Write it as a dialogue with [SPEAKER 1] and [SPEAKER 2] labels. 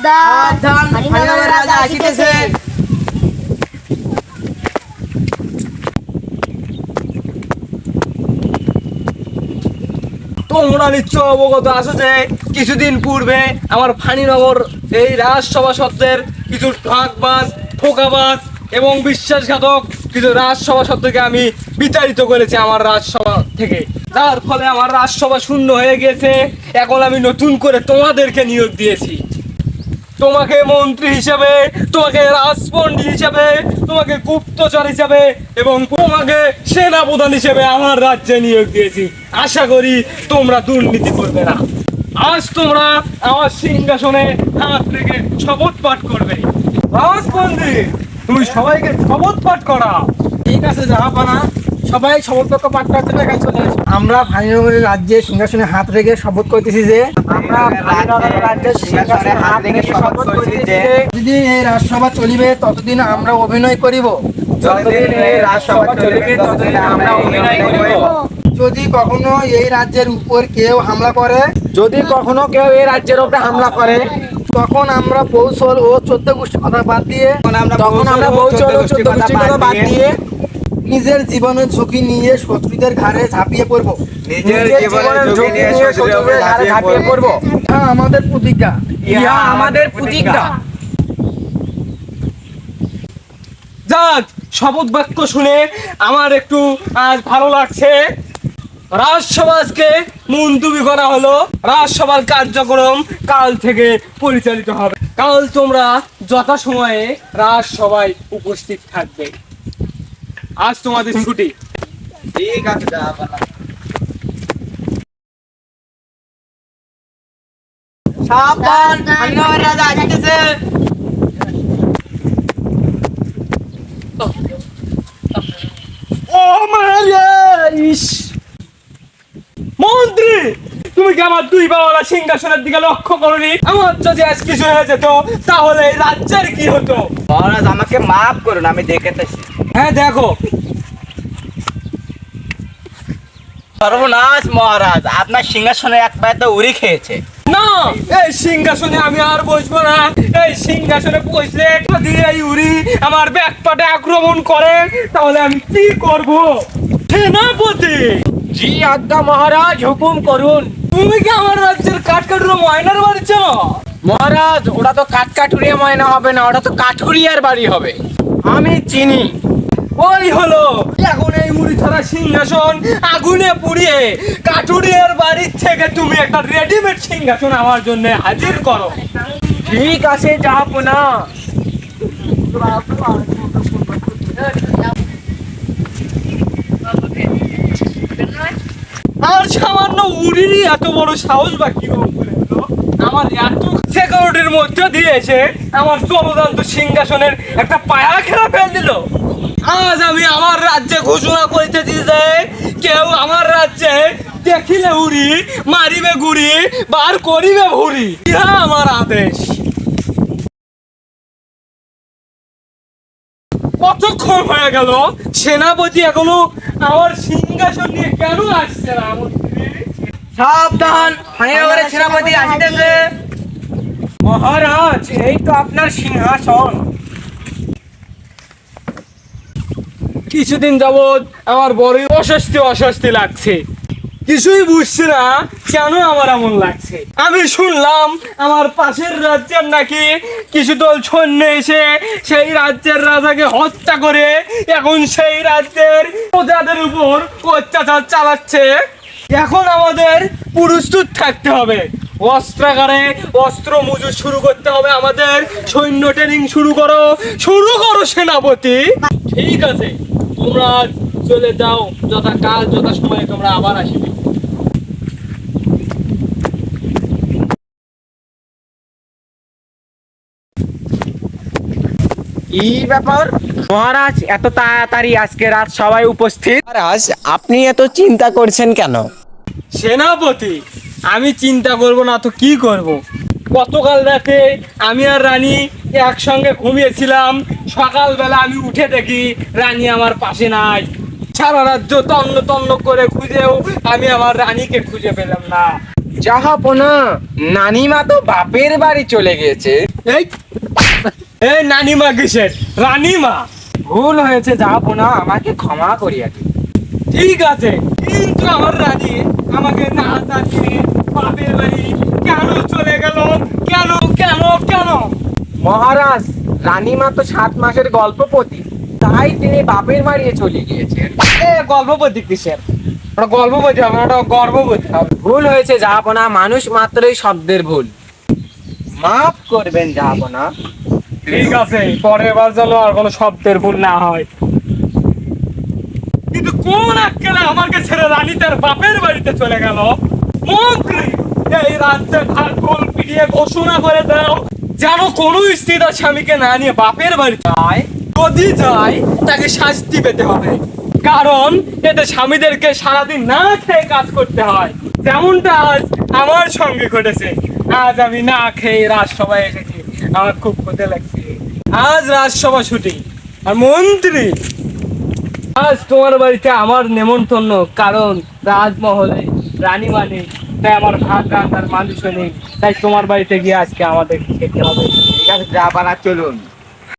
[SPEAKER 1] সাবধান, ফানিনগরের রাজা আসিতেছে।
[SPEAKER 2] তোমরা নিশ্চয় অবগত আছো যে কিছুদিন পূর্বে আমার ফানিনগর এই রাজসভা সত্ত্বের কিছু ঠকবাজ, ঠোকাবাজ এবং বিশ্বাসঘাতক কিছু রাজসভা সত্ত্বকে আমি বিতাড়িত করেছি আমার রাজসভা থেকে, যার ফলে আমার রাজসভা শূন্য হয়ে গেছে। এখন আমি নতুন করে তোমাদেরকে নিয়োগ দিয়েছি, তোমাকে মন্ত্রী হিসেবে, তোমাকে রাজপণ্ডিত হিসেবে, তোমাকে গুপ্তচর হিসেবে এবং তোমাকে সেনাপ্রধান হিসেবে আমার রাজ্যে নিয়োগ দিয়েছি। আশা করি তোমরা দুর্নীতি করবে না। আজ তোমরা আমার সিংহাসনে হাত রেখে শপথ পাঠ করবে। রাজপণ্ডিত, তুমি সবাইকে শপথ পাঠ করাও।
[SPEAKER 1] ঠিক আছে জাহাপানা, সবাই শপথ বাক্য পাঠ করতে এখানে চলে আসো। আমরা ফানিনগরের রাজ্যে সিংহাসনে হাত রেখে শপথ করতেছি যে আমরা ফানিনগরের রাজ্যে সিংহাসনে হাত রেখে শপথ করতেছি যে যতদিন এই রাজসভা চলিবে ততদিন আমরা অভিনয় করিব।
[SPEAKER 2] যতদিন এই রাজসভা চলিবে ততদিন আমরা অভিনয় করিব।
[SPEAKER 1] যদি কখনো এই রাজ্যের উপর কেউ হামলা করে,
[SPEAKER 2] যদি কখনো কেউ এই রাজ্যের উপরে হামলা করে,
[SPEAKER 1] তখন আমরা কৌশল ও 14 গোষ্ঠী কথা বাদ দিয়ে
[SPEAKER 2] তখন আমরা বৌচল ও 14 গোষ্ঠীর কথা বাদ দিয়ে
[SPEAKER 1] নিজের জীবনের ঝুঁকি নিয়ে শত্রুদের ঘাড়ে ঝাঁপিয়ে পড়ব।
[SPEAKER 2] নিজের জীবনের ঝুঁকি নিয়ে শত্রুদের ঘাড়ে ঝাঁপিয়ে পড়ব।
[SPEAKER 1] হ্যাঁ, আমাদের প্রতিজ্ঞা।
[SPEAKER 2] ইহা আমাদের প্রতিজ্ঞা। যাক, শপথ বাক্য শুনে আমার একটু আজ ভালো লাগছে। রাজসভাকে মুলতবি করা হলো। রাজসভার কার্যক্রম কাল থেকে পরিচালিত হবে। কাল তোমরা যথাসময়ে রাজসভায় উপস্থিত থাকবে। আজ তোমাদের ছুটি।
[SPEAKER 3] ঠিক আছে জাহাপানা।
[SPEAKER 1] সাবধান, ফানিনগরের রাজা আসিতেছে।
[SPEAKER 2] ও মারিয়া, ইস! মন্ত্রী, তুমি কি আমার দুই বাবালা সিংহাসনের দিকে লক্ষ্য করনি? আমার যদি আজ কিছু হয়ে যেত তাহলে এই রাজ্যের কি হতো?
[SPEAKER 3] মহারাজ আমাকে মাফ করুন, আমি দেখেতেছি।
[SPEAKER 2] হ্যাঁ, দেখো।
[SPEAKER 3] সর্বনাশ মহারাজ, আপনার সিংহাসনে এক পায়ে তো উড়ি খেয়েছে।
[SPEAKER 2] না, এই সিংহাসনে আমি আর বসবো না। এই সিংহাসনে বসলে যদি এই উড়ি আমার ব্যাকপাটে আক্রমণ করে তাহলে আমি কি করব? সেনাপতি,
[SPEAKER 3] জি আজ্ঞা মহারাজ, হুকুম করুন।
[SPEAKER 2] তুমি কি আমার রাজ্যের কাঠকাঠুরো ময়নার বাড়ি চেনো?
[SPEAKER 3] মহারাজ, ওটা তো কাঠকাঠুরিয়া ময়না হবে না, ওটা তো কাঠুরিয়ার বাড়ি হবে। আমি চিনি।
[SPEAKER 2] ওই হলো, এখন এই মুড়ি ধরা সিংহাসন আগুনে পুড়িয়ে কাঠুরিয়ার বাড়ির থেকে তুমি একটা রেডিমেড সিংহাসন আমার জন্য হাজির করো।
[SPEAKER 3] ঠিক আছে জাহাপনা।
[SPEAKER 2] আর সামান্য উড়িরই এত বড় সাহস বা কি আমার এত সিকিউরিটির মধ্যে দিয়েছে আমার চলদান্ত সিংহাসনের একটা পায়া খেলা ফেল দিল। আজ আমি আমার রাজ্যে ঘোষণা করিতেছি যে কেউ আমার রাজ্যে দেখিলে উড়ি, মারিবে গুড়ি, বার করিবে ভুড়ি। ইহা আমার আদেশ। কতক্ষণ হয়ে গেল, সেনাপতি এখনো আমার সিংহাসন নিয়ে কেন আসছে না?
[SPEAKER 1] সাবধান, ফানিনগরের সেনাপতি আসিতেছে।
[SPEAKER 2] মহারাজ, এই তো আপনার সিংহাসন। কিছুদিন যাবৎ আমার বড়ই অস্বস্তি লাগছে। কিছুই বুঝছি না কেন আমার এমন লাগছে। আমি শুনলাম আমার পাশের রাজ্যের নাকি কিছু দল সৈন্য এসে সেই রাজ্যের রাজাকে হত্যা করে এখন সেই রাজ্যের প্রজাদের উপর অত্যাচার চালাচ্ছে। এখন আমাদের প্রস্তুত থাকতে হবে। অস্ত্রাগারে অস্ত্র মজুত শুরু করতে হবে আমাদের। সৈন্য ট্রেনিং শুরু করো সেনাপতি। ঠিক আছে, তোমরা চলে যাও, যথা সময়ে তোমরা আবার আসবে।
[SPEAKER 3] কি ব্যাপার মহারাজ, এত তাড়াতাড়ি আজকে রাত সবাই উপস্থিত? মহারাজ, আপনি এত চিন্তা করছেন কেন?
[SPEAKER 2] সেনাপতি, আমি চিন্তা করব না তো কি করব? গতকাল রাতে আমি আর রানী একসঙ্গে ঘুমিয়েছিলাম। সকালবেলা আমি উঠে দেখি রানী আমার পাশে নাই। সারা রাজ্য তন্ন তন্ন করে খুঁজেও আমি আমার রানীকে খুঁজে পেলাম না।
[SPEAKER 3] জাহাপনা, নানিমা তো বাপের বাড়ি চলে গেছে।
[SPEAKER 2] এই এই নানিমা কিসের রানীমা?
[SPEAKER 3] ভুল হয়েছে জাহাপনা, আমাকে ক্ষমা করিয়া দিন।
[SPEAKER 2] ঠিক আছে, কিন্তু আমার রানী আমাকে না জানিয়ে বাপের বাড়ি কেন চলে গেল? কেন কেন কেন?
[SPEAKER 3] মহারাজ, রানীমা তো 7 মাসের গল্পপতি, তাই তিনি বাপের বাড়িয়ে চলে গিয়েছেন।
[SPEAKER 2] এ গল্পপতি কিসের? ওটা গল্পপতি হবে না, ওটা গর্ভবতী হবে।
[SPEAKER 3] ভুল হয়েছে জাহাপনা, মানুষ মাত্রই শব্দের ভুল। মাফ করবেন জাহাপনা।
[SPEAKER 2] ঠিক আছে, পরের বার যেন আর কোনো শব্দের ভুল না হয়। কিন্তু কোন আক্কেলে আমাকে ছেড়ে রানী তার বাপের বাড়িতে চলে গেল? মন্ত্রী, এই রাজ্যে ঢাকঢোল পিটিয়ে ঘোষণা করে দাও যেন কোনো স্ত্রী তার স্বামীকে না নিয়ে বাপের বাড়ি যায়। যদি যায় তাকে শাস্তি পেতে হবে, কারণ এতে স্বামীদেরকে সারাদিন না খেয়ে কাজ করতে হয়, যেমনটা আজ আমার সঙ্গে ঘটেছে। আজ আমি না খেয়ে রাজসভায় এসেছি, আমার খুব ক্ষতি লাগছে। আজ রাজসভা ছুটি। আর মন্ত্রী, আজ তোমার বাড়িতে আমার নেমন্তন্ন, কারণ রাজমহলে রানীমা নেই, তাই আমার ভাত রান্নার মানুষও নেই, তাই তোমার বাড়িতে গিয়ে আজকে আমাদের খেতে হবে।
[SPEAKER 3] ঠিক আছে জাহাপনা, চলুন।